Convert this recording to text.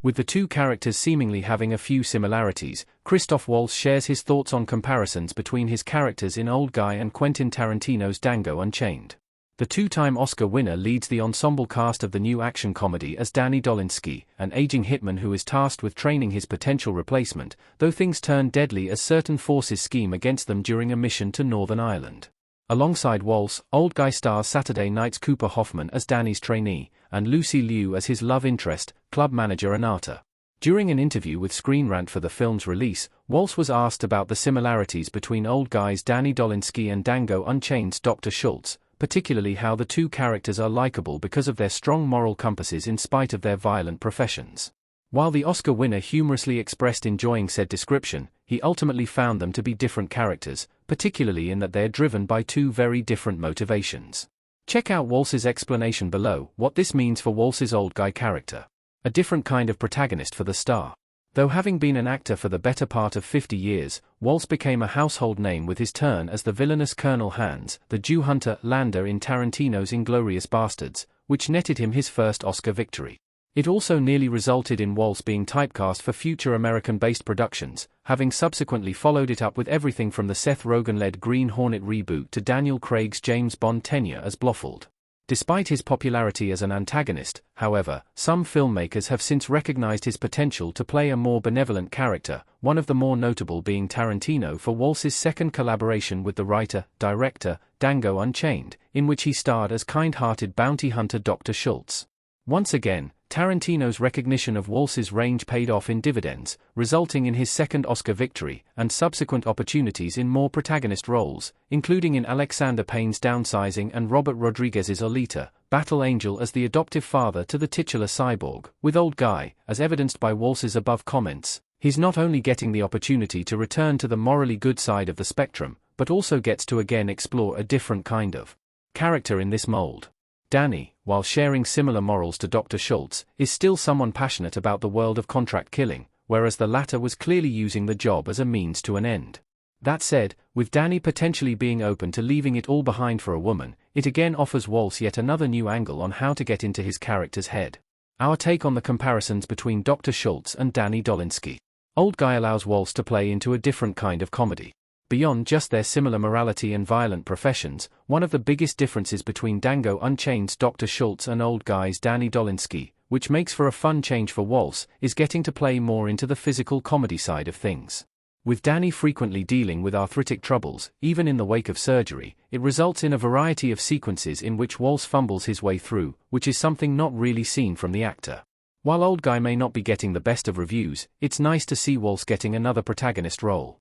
With the two characters seemingly having a few similarities, Christoph Waltz shares his thoughts on comparisons between his characters in Old Guy and Quentin Tarantino's Django Unchained. The two-time Oscar winner leads the ensemble cast of the new action comedy as Danny Dolinsky, an aging hitman who is tasked with training his potential replacement, though things turn deadly as certain forces scheme against them during a mission to Northern Ireland. Alongside Waltz, Old Guy stars Saturday Night's Cooper Hoffman as Danny's trainee, and Lucy Liu as his love interest, club manager Anata. During an interview with Screen Rant for the film's release, Waltz was asked about the similarities between Old Guy's Danny Dolinsky and Django Unchained's Dr. Schultz, particularly how the two characters are likable because of their strong moral compasses in spite of their violent professions. While the Oscar winner humorously expressed enjoying said description, he ultimately found them to be different characters, particularly in that they're driven by two very different motivations. Check out Waltz's explanation below, what this means for Waltz's Old Guy character. A different kind of protagonist for the star. Though having been an actor for the better part of 50 years, Waltz became a household name with his turn as the villainous Colonel Hans, the Jew hunter Lander in Tarantino's Inglourious Bastards, which netted him his first Oscar victory. It also nearly resulted in Waltz being typecast for future American-based productions, having subsequently followed it up with everything from the Seth Rogen-led Green Hornet reboot to Daniel Craig's James Bond tenure as Blofeld. Despite his popularity as an antagonist, however, some filmmakers have since recognized his potential to play a more benevolent character, one of the more notable being Tarantino for Waltz's second collaboration with the writer-director, Django Unchained, in which he starred as kind-hearted bounty hunter Dr. Schultz. Once again, Tarantino's recognition of Waltz's range paid off in dividends, resulting in his second Oscar victory, and subsequent opportunities in more protagonist roles, including in Alexander Payne's Downsizing and Robert Rodriguez's Alita, Battle Angel as the adoptive father to the titular cyborg. With Old Guy, as evidenced by Waltz's above comments, he's not only getting the opportunity to return to the morally good side of the spectrum, but also gets to again explore a different kind of character in this mold. Danny, while sharing similar morals to Dr. Schultz, is still someone passionate about the world of contract killing, whereas the latter was clearly using the job as a means to an end. That said, with Danny potentially being open to leaving it all behind for a woman, it again offers Waltz yet another new angle on how to get into his character's head. Our take on the comparisons between Dr. Schultz and Danny Dolinsky. Old Guy allows Waltz to play into a different kind of comedy. Beyond just their similar morality and violent professions, one of the biggest differences between Django Unchained's Dr. Schultz and Old Guy's Danny Dolinsky, which makes for a fun change for Waltz, is getting to play more into the physical comedy side of things. With Danny frequently dealing with arthritic troubles, even in the wake of surgery, it results in a variety of sequences in which Waltz fumbles his way through, which is something not really seen from the actor. While Old Guy may not be getting the best of reviews, it's nice to see Waltz getting another protagonist role.